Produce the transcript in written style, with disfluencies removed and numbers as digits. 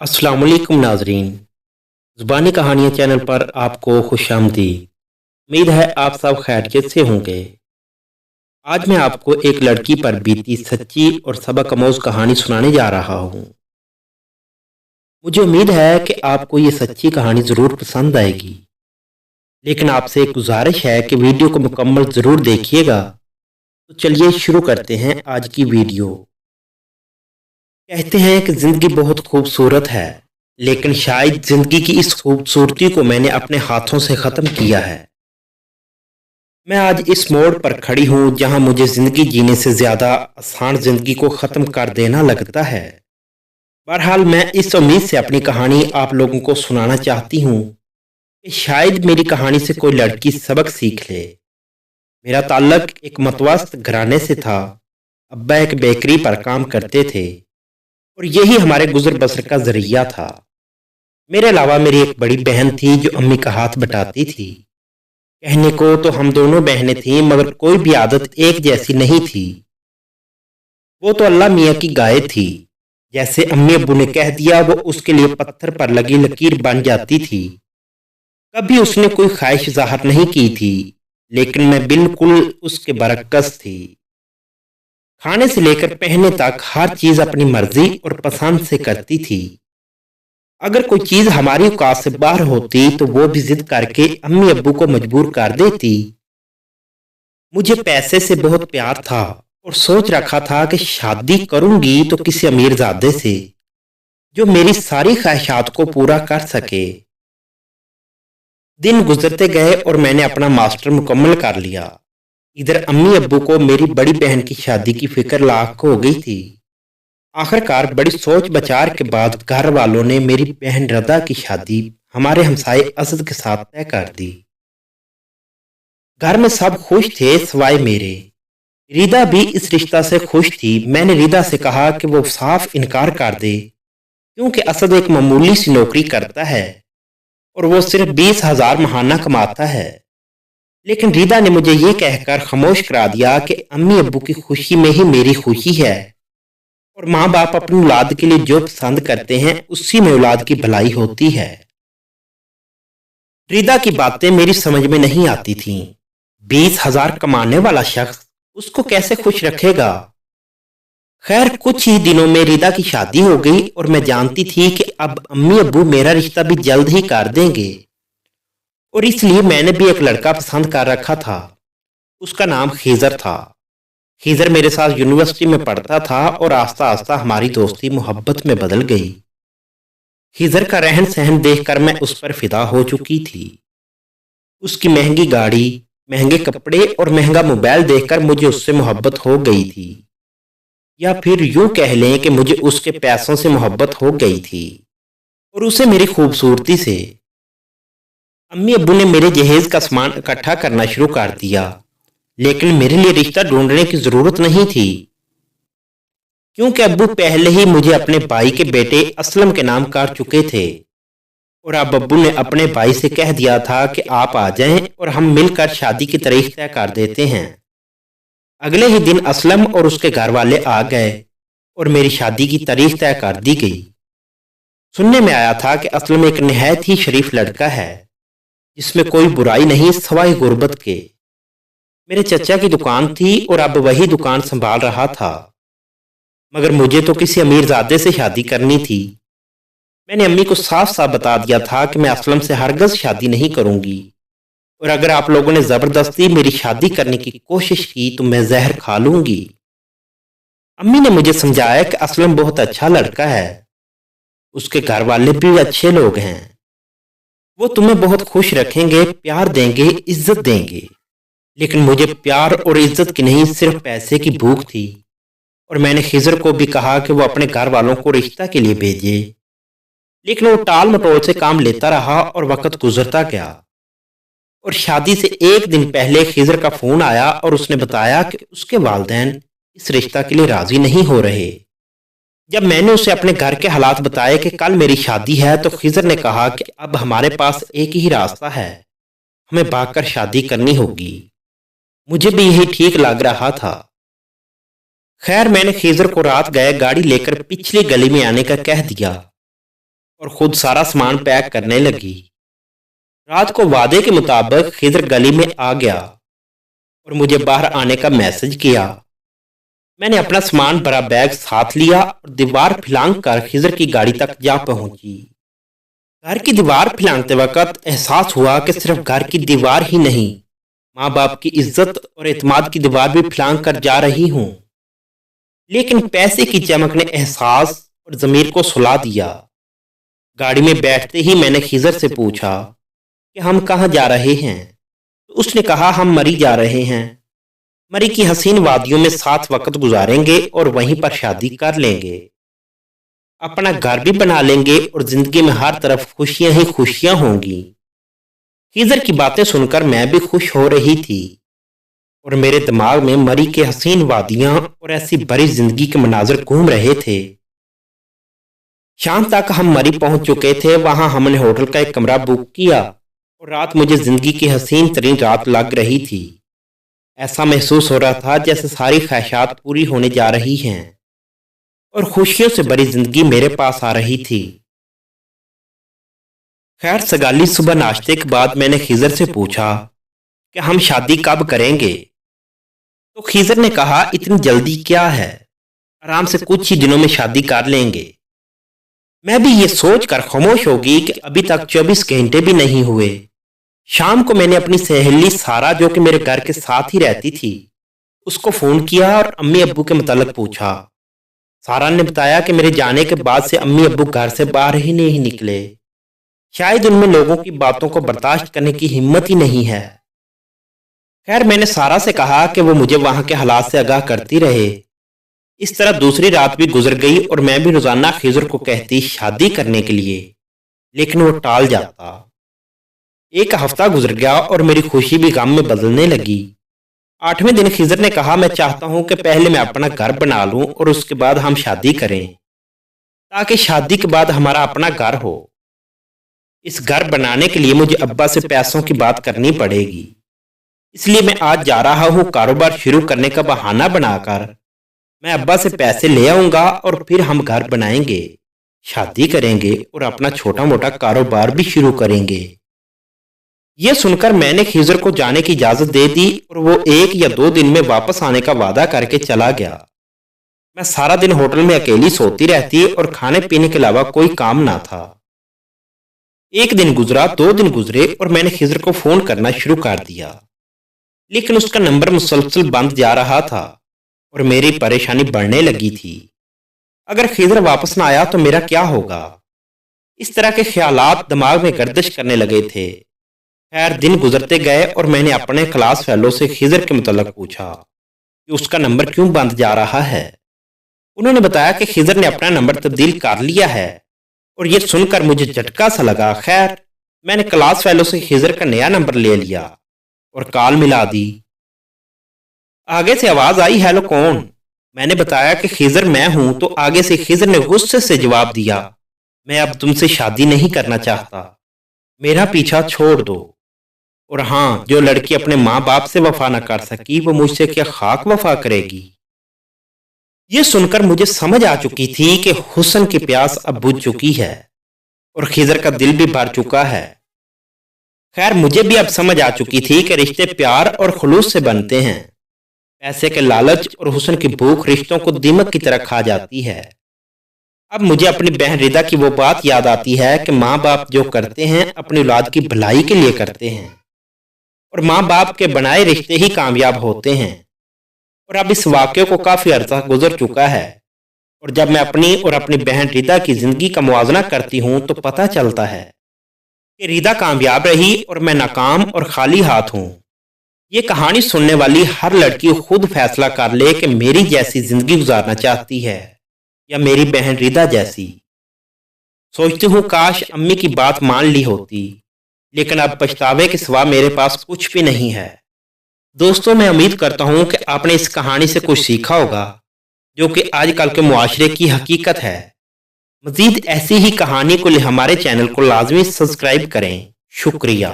अस्सलाम वालेकुम नाजरीन। ज़ुबानी कहानियाँ चैनल पर आपको खुशामदीद। उम्मीद है आप सब खैरियत से होंगे। आज मैं आपको एक लड़की पर बीती सच्ची और सबक आमोज़ कहानी सुनाने जा रहा हूँ। मुझे उम्मीद है कि आपको ये सच्ची कहानी ज़रूर पसंद आएगी, लेकिन आपसे एक गुजारिश है कि वीडियो को मुकम्मल ज़रूर देखिएगा। तो चलिए शुरू करते हैं आज की वीडियो। कहते हैं कि ज़िंदगी बहुत खूबसूरत है, लेकिन शायद ज़िंदगी की इस खूबसूरती को मैंने अपने हाथों से ख़त्म किया है। मैं आज इस मोड़ पर खड़ी हूँ जहाँ मुझे ज़िंदगी जीने से ज़्यादा आसान ज़िंदगी को ख़त्म कर देना लगता है। बहरहाल मैं इस उम्मीद से अपनी कहानी आप लोगों को सुनाना चाहती हूँ कि शायद मेरी कहानी से कोई लड़की सबक सीख ले। मेरा ताल्लुक एक मतवस्त घराने से था। अब्बा एक बेकरी पर काम करते थे और यही हमारे गुजर बसर का जरिया था। मेरे अलावा मेरी एक बड़ी बहन थी जो अम्मी का हाथ बटाती थी। कहने को तो हम दोनों बहनें थीं, मगर कोई भी आदत एक जैसी नहीं थी। वो तो अल्लाह मियाँ की गाय थी। जैसे अम्मी अब्बू ने कह दिया वो उसके लिए पत्थर पर लगी लकीर बन जाती थी। कभी उसने कोई ख्वाहिश जाहिर नहीं की थी, लेकिन मैं बिल्कुल उसके बरक्स थी। खाने से लेकर पहनने तक हर चीज अपनी मर्जी और पसंद से करती थी। अगर कोई चीज हमारी औकात से बाहर होती तो वो भी जिद करके अम्मी अब्बू को मजबूर कर देती। मुझे पैसे से बहुत प्यार था और सोच रखा था कि शादी करूंगी तो किसी अमीरजादे से जो मेरी सारी ख्वाहिशात को पूरा कर सके। दिन गुजरते गए और मैंने अपना मास्टर मुकम्मल कर लिया। इधर अम्मी अब्बू को मेरी बड़ी बहन की शादी की फिक्र लाख हो गई थी। आखिरकार बड़ी सोच विचार के बाद घर वालों ने मेरी बहन रदा की शादी हमारे हमसाए असद के साथ तय कर दी। घर में सब खुश थे सिवाय मेरे। रिदा भी इस रिश्ता से खुश थी। मैंने रिदा से कहा कि वो साफ इनकार कर दे, क्योंकि असद एक मामूली सी नौकरी करता है और वो सिर्फ 20,000 महाना कमाता है। लेकिन रिदा ने मुझे ये कहकर खामोश करा दिया कि अम्मी अब्बू की खुशी में ही मेरी खुशी है और माँ बाप अपनी औलाद के लिए जो पसंद करते हैं उसी में औलाद की भलाई होती है। रिदा की बातें मेरी समझ में नहीं आती थीं। 20,000 कमाने वाला शख्स उसको कैसे खुश रखेगा। खैर कुछ ही दिनों में रिदा की शादी हो गई और मैं जानती थी कि अब अम्मी अब्बू मेरा रिश्ता भी जल्द ही कर देंगे, और इसलिए मैंने भी एक लड़का पसंद कर रखा था। उसका नाम खीजर था। खीजर मेरे साथ यूनिवर्सिटी में पढ़ता था और आस्ता आस्ता हमारी दोस्ती मोहब्बत में बदल गई। खीजर का रहन सहन देखकर मैं उस पर फिदा हो चुकी थी। उसकी महंगी गाड़ी, महंगे कपड़े और महंगा मोबाइल देखकर मुझे उससे मोहब्बत हो गई थी, या फिर यूं कह लें कि मुझे उसके पैसों से मोहब्बत हो गई थी और उसे मेरी खूबसूरती से। अम्मी अब्बू ने मेरे जहेज का सामान इकट्ठा करना शुरू कर दिया, लेकिन मेरे लिए रिश्ता ढूंढने की जरूरत नहीं थी, क्योंकि अब्बू पहले ही मुझे अपने भाई के बेटे असलम के नाम कर चुके थे और अब अब्बू ने अपने भाई से कह दिया था कि आप आ जाएं और हम मिलकर शादी की तारीख तय कर देते हैं। अगले ही दिन असलम और उसके घर वाले आ गए और मेरी शादी की तारीख तय कर दी गई। सुनने में आया था कि असलम एक निहायत ही शरीफ लड़का है, जिसमें कोई बुराई नहीं सिवाय गुर्बत के। मेरे चचा की दुकान थी और अब वही दुकान संभाल रहा था, मगर मुझे तो किसी अमीरजादे से शादी करनी थी। मैंने अम्मी को साफ साफ बता दिया था कि मैं असलम से हरगज शादी नहीं करूंगी, और अगर आप लोगों ने जबरदस्ती मेरी शादी करने की कोशिश की तो मैं जहर खा लूंगी। अम्मी ने मुझे समझाया कि असलम बहुत अच्छा लड़का है, उसके घर वाले भी अच्छे लोग हैं, वो तुम्हें बहुत खुश रखेंगे, प्यार देंगे, इज्जत देंगे। लेकिन मुझे प्यार और इज्जत की नहीं, सिर्फ पैसे की भूख थी, और मैंने खिजर को भी कहा कि वो अपने घर वालों को रिश्ता के लिए भेजे, लेकिन वो टाल मटोल से काम लेता रहा और वक्त गुजरता गया। और शादी से एक दिन पहले खिजर का फोन आया और उसने बताया कि उसके वालिदैन इस रिश्ता के लिए राजी नहीं हो रहे। जब मैंने उसे अपने घर के हालात बताए कि कल मेरी शादी है, तो खिजर ने कहा कि अब हमारे पास एक ही रास्ता है, हमें भागकर शादी करनी होगी। मुझे भी यही ठीक लग रहा था। खैर मैंने खिजर को रात गए गाड़ी लेकर पिछली गली में आने का कह दिया। और खुद सारा सामान पैक करने लगी। रात को वादे के मुताबिक खिजर गली में आ गया और मुझे बाहर आने का मैसेज किया। मैंने अपना सामान भरा बैग साथ लिया और दीवार फिलांग कर खिजर की गाड़ी तक जा पहुंची। घर की दीवार फिलांगते वक्त एहसास हुआ कि सिर्फ घर की दीवार ही नहीं, माँ बाप की इज्जत और एतमाद की दीवार भी फिलांग कर जा रही हूँ। लेकिन पैसे की चमक ने एहसास और ज़मीर को सुला दिया। गाड़ी में बैठते ही मैंने खिजर से पूछा कि हम कहाँ जा रहे हैं, तो उसने कहा हम मरी जा रहे हैं। मरी की हसीन वादियों में साथ वक्त गुजारेंगे और वहीं पर शादी कर लेंगे, अपना घर भी बना लेंगे और जिंदगी में हर तरफ खुशियां ही खुशियां होंगी। खिजर की बातें सुनकर मैं भी खुश हो रही थी और मेरे दिमाग में मरी के हसीन वादियां और ऐसी बड़ी जिंदगी के मनाजिर घूम रहे थे। शाम तक हम मरी पहुंच चुके थे। वहां हमने होटल का एक कमरा बुक किया और रात मुझे जिंदगी की हसीन तरीन रात लग रही थी। ऐसा महसूस हो रहा था जैसे सारी ख्वाहिशात पूरी होने जा रही हैं और खुशियों से भरी जिंदगी मेरे पास आ रही थी। खैर सगाली सुबह नाश्ते के बाद मैंने खिजर से पूछा कि हम शादी कब करेंगे, तो खिजर ने कहा इतनी जल्दी क्या है, आराम से कुछ ही दिनों में शादी कर लेंगे। मैं भी ये सोच कर खामोश होगी कि अभी तक 24 घंटे भी नहीं हुए। शाम को मैंने अपनी सहेली सारा, जो कि मेरे घर के साथ ही रहती थी, उसको फोन किया और अम्मी अब्बू के मुतालिक पूछा। सारा ने बताया कि मेरे जाने के बाद से अम्मी अब्बू घर से बाहर ही नहीं निकले। शायद उनमें लोगों की बातों को बर्दाश्त करने की हिम्मत ही नहीं है। खैर मैंने सारा से कहा कि वो मुझे वहां के हालात से आगाह करती रहे। इस तरह दूसरी रात भी गुजर गई और मैं भी रोजाना खिजर को कहती शादी करने के लिए, लेकिन वो टाल जाता। एक हफ्ता गुजर गया और मेरी खुशी भी गम में बदलने लगी। 8वें दिन खिजर ने कहा मैं चाहता हूं कि पहले मैं अपना घर बना लूं और उसके बाद हम शादी करें, ताकि शादी के बाद हमारा अपना घर हो। इस घर बनाने के लिए मुझे अब्बा से पैसों की बात करनी पड़ेगी, इसलिए मैं आज जा रहा हूं कारोबार शुरू करने का बहाना बनाकर। मैं अब्बा से पैसे ले आऊंगा और फिर हम घर बनाएंगे, शादी करेंगे और अपना छोटा मोटा कारोबार भी शुरू करेंगे। यह सुनकर मैंने खिजर को जाने की इजाजत दे दी और वो 1 या 2 दिन में वापस आने का वादा करके चला गया। मैं सारा दिन होटल में अकेली सोती रहती और खाने पीने के अलावा कोई काम ना था। 1 दिन गुजरा, 2 दिन गुजरे और मैंने खिजर को फोन करना शुरू कर दिया, लेकिन उसका नंबर मुसलसल बंद जा रहा था और मेरी परेशानी बढ़ने लगी थी। अगर खिजर वापस ना आया तो मेरा क्या होगा? इस तरह के ख्यालात दिमाग में गर्दिश करने लगे थे। खैर दिन गुजरते गए और मैंने अपने क्लास फेलो से खिजर के मुतल्लिक पूछा कि उसका नंबर क्यों बंद जा रहा है। उन्होंने बताया कि खिजर ने अपना नंबर तब्दील कर लिया है और यह सुनकर मुझे झटका सा लगा। खैर मैंने क्लास फेलो से खिजर का नया नंबर ले लिया और कॉल मिला दी। आगे से आवाज आई हेलो कौन? मैंने बताया कि खिजर मैं हूं, तो आगे से खिजर ने गुस्से से जवाब दिया मैं अब तुमसे शादी नहीं करना चाहता, मेरा पीछा छोड़ दो। और हाँ, जो लड़की अपने माँ बाप से वफा न कर सकी वो मुझसे क्या खाक वफा करेगी। ये सुनकर मुझे समझ आ चुकी थी कि हुस्न की प्यास अब बुझ चुकी है और खिजर का दिल भी भर चुका है। खैर मुझे भी अब समझ आ चुकी थी कि रिश्ते प्यार और खुलूस से बनते हैं। पैसे के लालच और हुस्न की भूख रिश्तों को दीमक की तरह खा जाती है। अब मुझे अपनी बहन रिदा की वो बात याद आती है कि माँ बाप जो करते हैं अपनी औलाद की भलाई के लिए करते हैं और माँ बाप के बनाए रिश्ते ही कामयाब होते हैं। और अब इस वाक़े को काफ़ी अरसा गुजर चुका है और जब मैं अपनी और अपनी बहन रिदा की ज़िंदगी का मुआवजा करती हूँ तो पता चलता है कि रिदा कामयाब रही और मैं नाकाम और खाली हाथ हूँ। ये कहानी सुनने वाली हर लड़की खुद फैसला कर ले कि मेरी जैसी ज़िंदगी गुजारना चाहती है या मेरी बहन रिदा जैसी। सोचती हूँ काश अम्मी की बात मान ली होती, लेकिन अब पछतावे के सिवा मेरे पास कुछ भी नहीं है। दोस्तों मैं उम्मीद करता हूँ कि आपने इस कहानी से कुछ सीखा होगा, जो कि आजकल के मुआशरे की हकीकत है। मज़ीद ऐसी ही कहानी को लिए हमारे चैनल को लाजमी सब्सक्राइब करें। शुक्रिया।